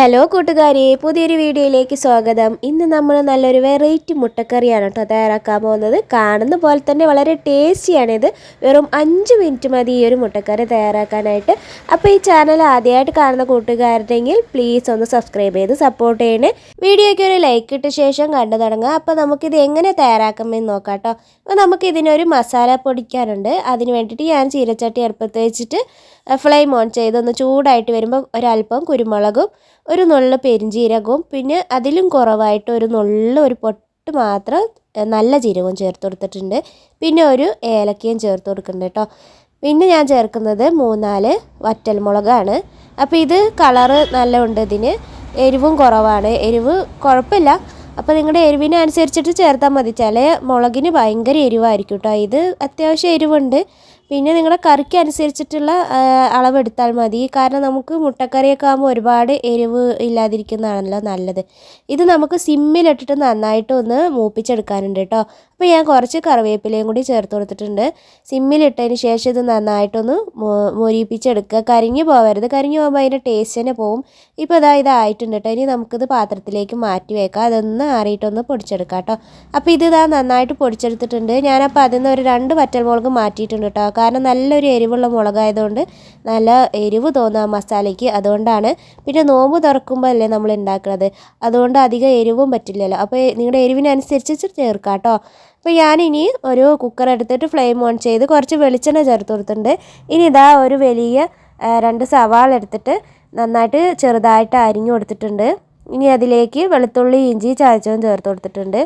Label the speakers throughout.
Speaker 1: Hello കൂട്ടുകാരെ, പുതിയൊരു വീഡിയോയിലേക്ക് സ്വാഗതം. ഇന്ന് നമ്മൾ നല്ലൊരു വെറൈറ്റി മുട്ടക്കറിയാണ് കേട്ടോ തയ്യാറാക്കാൻ പോകുന്നത്. കാണുന്ന പോലെ തന്നെ വളരെ ടേസ്റ്റിയാണിത്. വെറും 5 മിനിറ്റ് മതി ഈ ഒരു മുട്ടക്കറി തയ്യാറാക്കാനായിട്ട്. അപ്പോൾ ഈ ചാനൽ ആദ്യമായിട്ട് കാണുന്ന കൂട്ടുകാരുണ്ടെങ്കിൽ പ്ലീസ് ഒന്ന് സബ്സ്ക്രൈബ് ചെയ്ത് സപ്പോർട്ട് ചെയ്യണേ. വീഡിയോയ്ക്ക് ഒരു ലൈക്ക് ഇട്ട ശേഷം കണ്ടു തുടങ്ങുക. അപ്പോൾ നമുക്കിത് എങ്ങനെ തയ്യാറാക്കാമെന്ന് നോക്കാം കേട്ടോ. അപ്പോൾ നമുക്കിതിനൊരു മസാല പൊടിക്കാനുണ്ട്. അതിന് വേണ്ടിയിട്ട് ഞാൻ ചീനച്ചട്ടി അടുപ്പത്ത് വെച്ചിട്ട് ഫ്ലെയിം ഓൺ ചെയ്തൊന്ന് ചൂടായിട്ട് വരുമ്പോൾ ഒരല്പം കുരുമുളകും ഒരു നുള്ളു പെരിഞ്ചീരകവും പിന്നെ അതിലും കുറവായിട്ട് ഒരു പൊട്ട് മാത്രം നല്ല ജീരകവും ചേർത്ത് കൊടുത്തിട്ടുണ്ട്. പിന്നെ ഒരു ഏലക്കയും ചേർത്ത് കൊടുക്കുന്നുണ്ട് കേട്ടോ. പിന്നെ ഞാൻ ചേർക്കുന്നത് 3-4 വറ്റൽമുളകാണ്. അപ്പോൾ ഇത് കളറ് നല്ല ഉണ്ട്, ഇതിന് എരിവും കുറവാണ്. എരിവ് കുഴപ്പമില്ല, അപ്പോൾ നിങ്ങളുടെ എരിവിനനുസരിച്ചിട്ട് ചേർത്താൽ മതി. ചില മുളകിന് ഭയങ്കര എരിവായിരിക്കും കേട്ടോ. ഇത് അത്യാവശ്യം എരിവുണ്ട്. പിന്നെ നിങ്ങളുടെ കറിക്ക് അനുസരിച്ചിട്ടുള്ള അളവെടുത്താൽ മതി. കാരണം നമുക്ക് മുട്ടക്കറിയൊക്കെ ആകുമ്പോൾ ഒരുപാട് എരിവ് ഇല്ലാതിരിക്കുന്നതാണല്ലോ നല്ലത്. ഇത് നമുക്ക് സിമ്മിലിട്ടിട്ട് നന്നായിട്ട് ഒന്ന് മൂപ്പിച്ചെടുക്കാനുണ്ട് കേട്ടോ. അപ്പോൾ ഞാൻ കുറച്ച് കറിവേപ്പിലയും കൂടി ചേർത്ത് കൊടുത്തിട്ടുണ്ട്. സിമ്മിലിട്ടതിന് ശേഷം ഇത് നന്നായിട്ടൊന്ന് മൊരിപ്പിച്ചെടുക്കുക. കരിഞ്ഞു പോകരുത്. കരിഞ്ഞു പോകുമ്പോൾ അതിൻ്റെ ടേസ്റ്റ് തന്നെ പോവും. ഇപ്പോൾ ഇതായിട്ടുണ്ട് കേട്ടോ. ഇനി നമുക്കിത് പാത്രത്തിലേക്ക് മാറ്റി വെക്കാം. അതൊന്ന് ആറിയിട്ടൊന്ന് പൊടിച്ചെടുക്കാം കേട്ടോ. അപ്പോൾ ഇത് നന്നായിട്ട് പൊടിച്ചെടുത്തിട്ടുണ്ട്. ഞാനപ്പോൾ അതിൽ നിന്ന് ഒരു 2 വറ്റൽമുളക് മാറ്റിയിട്ടുണ്ട് കേട്ടോ. കാരണം നല്ലൊരു എരിവുള്ള മുളകായതുകൊണ്ട് നല്ല എരിവ് തോന്നുക മസാലയ്ക്ക്, അതുകൊണ്ടാണ്. പിന്നെ നോമ്പ് തുറക്കുമ്പോൾ അല്ലേ നമ്മൾ ഉണ്ടാക്കുന്നത്, അതുകൊണ്ട് അധികം എരിവും പറ്റില്ലല്ലോ. അപ്പോൾ നിങ്ങളുടെ എരിവിനനുസരിച്ച് ചേർക്കാം കേട്ടോ. അപ്പോൾ ഞാനിനി ഒരു കുക്കർ എടുത്തിട്ട് ഫ്ലെയിം ഓൺ ചെയ്ത് കുറച്ച് വെളിച്ചെണ്ണ ചേർത്ത് കൊടുത്തിട്ടുണ്ട്. ഇനി ഒരു വലിയ 2 സവാള എടുത്തിട്ട് നന്നായിട്ട് ചെറുതായിട്ട് അരിഞ്ഞു കൊടുത്തിട്ടുണ്ട്. ഇനി അതിലേക്ക് വെളുത്തുള്ളി ഇഞ്ചി ചതച്ചതും ചേർത്ത് കൊടുത്തിട്ടുണ്ട്.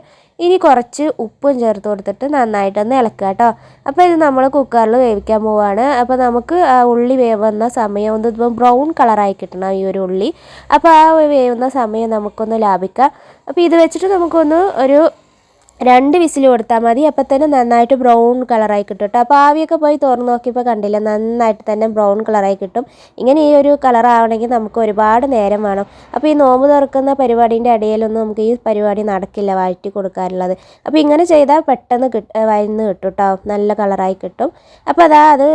Speaker 1: ഇനി കുറച്ച് ഉപ്പും ചേർത്ത് കൊടുത്തിട്ട് നന്നായിട്ടൊന്ന് ഇളക്കുക കേട്ടോ. അപ്പോൾ ഇത് നമ്മൾ കുക്കറിൽ വേവിക്കാൻ പോവുകയാണ്. അപ്പോൾ നമുക്ക് ആ ഉള്ളി വേവുന്ന സമയം ഒന്ന് ബ്രൗൺ കളറായി കിട്ടണം ഈ ഒരു ഉള്ളി. അപ്പോൾ ആ വേവുന്ന സമയം നമുക്കൊന്ന് ലാഭിക്കാം. അപ്പോൾ ഇത് വെച്ചിട്ട് നമുക്കൊന്ന് ഒരു 2 വിസിൽ കൊടുത്താൽ മതി. അപ്പോൾ തന്നെ നന്നായിട്ട് ബ്രൗൺ കളറായി കിട്ടും കേട്ടോ. അപ്പോൾ ആവിയൊക്കെ പോയി തുറന്ന് നോക്കിയപ്പോൾ കണ്ടില്ല, നന്നായിട്ട് തന്നെ ബ്രൗൺ കളറായി കിട്ടും. ഇങ്ങനെ ഈ ഒരു കളറാവണമെങ്കിൽ നമുക്ക് ഒരുപാട് നേരം വേണം. അപ്പോൾ ഈ നോമ്പ് തുറക്കുന്ന പരിപാടീൻ്റെ ഇടയിലൊന്നും നമുക്ക് ഈ പരിപാടി നടക്കില്ല, വഴറ്റി കൊടുക്കാനുള്ളത്. അപ്പോൾ ഇങ്ങനെ ചെയ്താൽ പെട്ടെന്ന് വഴന്ന് കിട്ടും കേട്ടോ, നല്ല കളറായി കിട്ടും. അപ്പോൾ അത്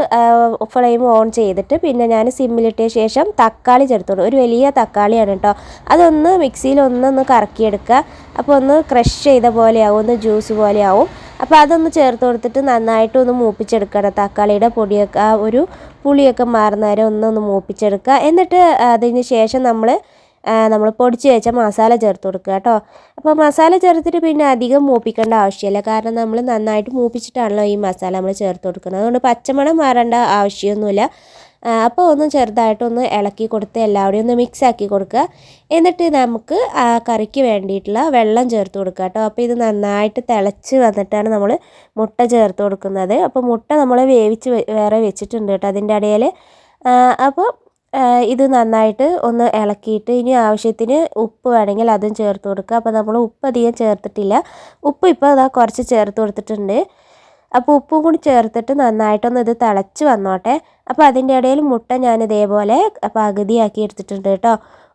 Speaker 1: ഫ്ലെയിം ഓൺ ചെയ്തിട്ട് പിന്നെ ഞാൻ സിമ്മിലിട്ട ശേഷം തക്കാളി ചേർത്തോളൂ. ഒരു വലിയ തക്കാളിയാണ് കേട്ടോ. അതൊന്ന് മിക്സിയിൽ ഒന്നൊന്ന് കറക്കിയെടുക്കുക. അപ്പോൾ ഒന്ന് ക്രഷ് ചെയ്ത പോലെയാവും, ഒന്ന് ജ്യൂസ് പോലെയാവും. അപ്പോൾ അതൊന്ന് ചേർത്ത് കൊടുത്തിട്ട് നന്നായിട്ട് ഒന്ന് മൂപ്പിച്ചെടുക്കണം. തക്കാളിയുടെ പൊടിയൊക്കെ ആ ഒരു പുളിയൊക്കെ മാറുന്ന വരെ ഒന്ന് മൂപ്പിച്ചെടുക്കുക. എന്നിട്ട് അതിന് ശേഷം നമ്മൾ പൊടിച്ച് വെച്ച മസാല ചേർത്ത് കൊടുക്കുക കേട്ടോ. അപ്പോൾ മസാല ചേർത്തിട്ട് പിന്നെ അധികം മൂപ്പിക്കേണ്ട ആവശ്യമില്ല. കാരണം നമ്മൾ നന്നായിട്ട് മൂപ്പിച്ചിട്ടാണല്ലോ ഈ മസാല നമ്മൾ ചേർത്ത് കൊടുക്കുന്നത്. അതുകൊണ്ട് പച്ചമണം മാറേണ്ട ആവശ്യമൊന്നുമില്ല. അപ്പോൾ ഒന്ന് ചെറുതായിട്ടൊന്ന് ഇളക്കി കൊടുത്ത് എല്ലാവരെയും ഒന്ന് മിക്സ് ആക്കി കൊടുക്കുക. എന്നിട്ട് നമുക്ക് ആ കറിക്ക് വേണ്ടിയിട്ടുള്ള വെള്ളം ചേർത്ത് കൊടുക്കുക കേട്ടോ. അപ്പോൾ ഇത് നന്നായിട്ട് തിളച്ച് വന്നിട്ടാണ് നമ്മൾ മുട്ട ചേർത്ത് കൊടുക്കുന്നത്. അപ്പോൾ മുട്ട നമ്മൾ വേവിച്ച് വേറെ വെച്ചിട്ടുണ്ട് കേട്ടോ അതിൻ്റെ ഇടയിൽ. അപ്പോൾ ഇത് നന്നായിട്ട് ഒന്ന് ഇളക്കിയിട്ട് ഇനി ആവശ്യത്തിന് ഉപ്പ് വേണമെങ്കിൽ അതും ചേർത്ത് കൊടുക്കുക. അപ്പോൾ നമ്മൾ ഉപ്പ് അധികം ചേർത്തിട്ടില്ല. ഉപ്പ് ഇപ്പോൾ കുറച്ച് ചേർത്ത് കൊടുത്തിട്ടുണ്ട്. അപ്പോൾ ഉപ്പും കൂടി ചേർത്തിട്ട് നന്നായിട്ടൊന്ന് ഇത് തിളച്ച് വന്നോട്ടെ. അപ്പോൾ അതിൻ്റെ ഇടയിൽ മുട്ട ഞാൻ ഇതേപോലെ പകുതിയാക്കി എടുത്തിട്ടുണ്ട് കേട്ടോ.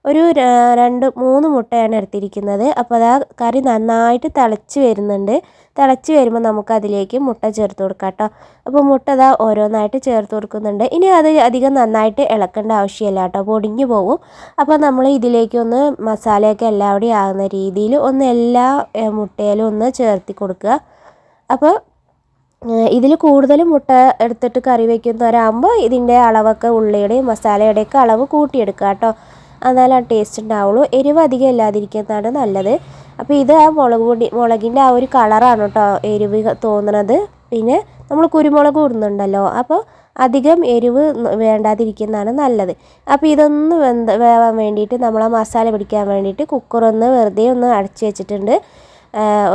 Speaker 1: ഒരു 2-3 മുട്ടയാണ് എടുത്തിരിക്കുന്നത്. അപ്പോൾ കറി നന്നായിട്ട് തിളച്ച് വരുന്നുണ്ട്. തിളച്ച് വരുമ്പോൾ നമുക്കതിലേക്ക് മുട്ട ചേർത്ത് കൊടുക്കാം കേട്ടോ. അപ്പോൾ മുട്ട ഓരോന്നായിട്ട് ചേർത്ത് കൊടുക്കുന്നുണ്ട്. ഇനി അത് അധികം നന്നായിട്ട് ഇളക്കേണ്ട ആവശ്യമില്ല കേട്ടോ, പൊടിഞ്ഞു പോകും. അപ്പോൾ നമ്മൾ ഇതിലേക്കൊന്ന് മസാലയൊക്കെ എല്ലാവിടെയും ആകുന്ന രീതിയിൽ ഒന്ന് എല്ലാ മുട്ടയിലും ഒന്ന് ചേർത്തി കൊടുക്കുക. അപ്പോൾ ഇതിൽ കൂടുതൽ മുട്ട എടുത്തിട്ട് കറി വയ്ക്കുന്നവരാകുമ്പോൾ ഇതിൻ്റെ അളവൊക്കെ ഉള്ളിയുടെയും മസാലയുടെയൊക്കെ അളവ് കൂട്ടിയെടുക്കുക കേട്ടോ. എന്നാലും ആ ടേസ്റ്റ് ഉണ്ടാവുള്ളൂ. എരിവ് അധികം ഇല്ലാതിരിക്കുന്നതാണ് നല്ലത്. അപ്പോൾ ഇത് ആ മുളകിൻ്റെ ആ ഒരു കളറാണ് കേട്ടോ എരിവ് തോന്നുന്നത്. പിന്നെ നമ്മൾ കുരുമുളക് ഇടുന്നുണ്ടല്ലോ, അപ്പോൾ അധികം എരിവ് വേണ്ടാതിരിക്കുന്നതാണ് നല്ലത്. അപ്പോൾ ഇതൊന്ന് വേവാൻ വേണ്ടിയിട്ട് നമ്മൾ ആ മസാല പിടിക്കാൻ വേണ്ടിയിട്ട് കുക്കറൊന്ന് വെറുതെ ഒന്ന് അടച്ച് വെച്ചിട്ടുണ്ട്.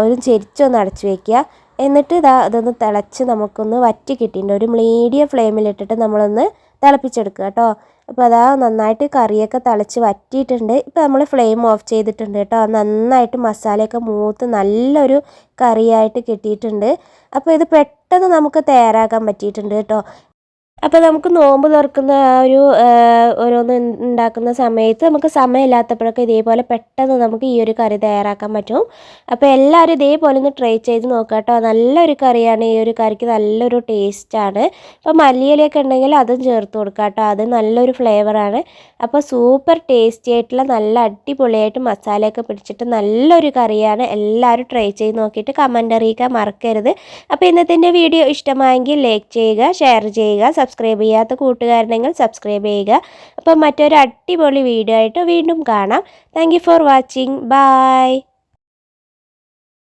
Speaker 1: ഒരു ചെരിച്ചൊന്ന് അടച്ച് വയ്ക്കുക. എന്നിട്ട് ഇതൊന്ന് തിളച്ച് നമുക്കൊന്ന് വറ്റി കിട്ടിയിട്ടുണ്ട്. ഒരു മീഡിയം ഫ്ലെയിമിലിട്ടിട്ട് നമ്മളൊന്ന് തിളപ്പിച്ചെടുക്കുക കേട്ടോ. അപ്പോൾ നന്നായിട്ട് കറിയൊക്കെ തിളച്ച് വറ്റിയിട്ടുണ്ട്. ഇപ്പോൾ നമ്മൾ ഫ്ലെയിം ഓഫ് ചെയ്തിട്ടുണ്ട് കേട്ടോ. നന്നായിട്ട് മസാലയൊക്കെ മൂത്ത് നല്ലൊരു കറിയായിട്ട് കിട്ടിയിട്ടുണ്ട്. അപ്പോൾ ഇത് പെട്ടെന്ന് നമുക്ക് തയ്യാറാക്കാൻ പറ്റിയിട്ടുണ്ട് കേട്ടോ. അപ്പോൾ നമുക്ക് നോമ്പ് തുറക്കുന്ന ആ ഒരു ഓരോന്ന് ഉണ്ടാക്കുന്ന സമയത്ത് നമുക്ക് സമയമില്ലാത്തപ്പോഴൊക്കെ ഇതേപോലെ പെട്ടെന്ന് നമുക്ക് ഈ ഒരു കറി തയ്യാറാക്കാൻ പറ്റും. അപ്പോൾ എല്ലാവരും ഇതേപോലെ ഒന്ന് ട്രൈ ചെയ്ത് നോക്കുക കേട്ടോ. നല്ലൊരു കറിയാണ്, ഈ ഒരു കറിക്ക് നല്ലൊരു ടേസ്റ്റാണ്. അപ്പോൾ മല്ലിയിലയൊക്കെ ഉണ്ടെങ്കിൽ അതും ചേർത്ത് കൊടുക്കുക കേട്ടോ, അത് നല്ലൊരു ഫ്ലേവറാണ്. അപ്പോൾ സൂപ്പർ ടേസ്റ്റി ആയിട്ടുള്ള നല്ല അടിപൊളിയായിട്ട് മസാലയൊക്കെ പിടിച്ചിട്ട് നല്ലൊരു കറിയാണ്. എല്ലാവരും ട്രൈ ചെയ്ത് നോക്കിയിട്ട് കമൻ്റ് അറിയിക്കാൻ മറക്കരുത്. അപ്പോൾ ഇന്നത്തെ വീഡിയോ ഇഷ്ടമായെങ്കിൽ ലൈക്ക് ചെയ്യുക, ഷെയർ ചെയ്യുക, സബ്സ്ക്രൈബ് ചെയ്യാത്ത കൂട്ടുകാരുണ്ടെങ്കിൽ സബ്സ്ക്രൈബ് ചെയ്യുക. അപ്പം മറ്റൊരു അടിപൊളി വീഡിയോ ആയിട്ട് വീണ്ടും കാണാം. Thank you for watching. By.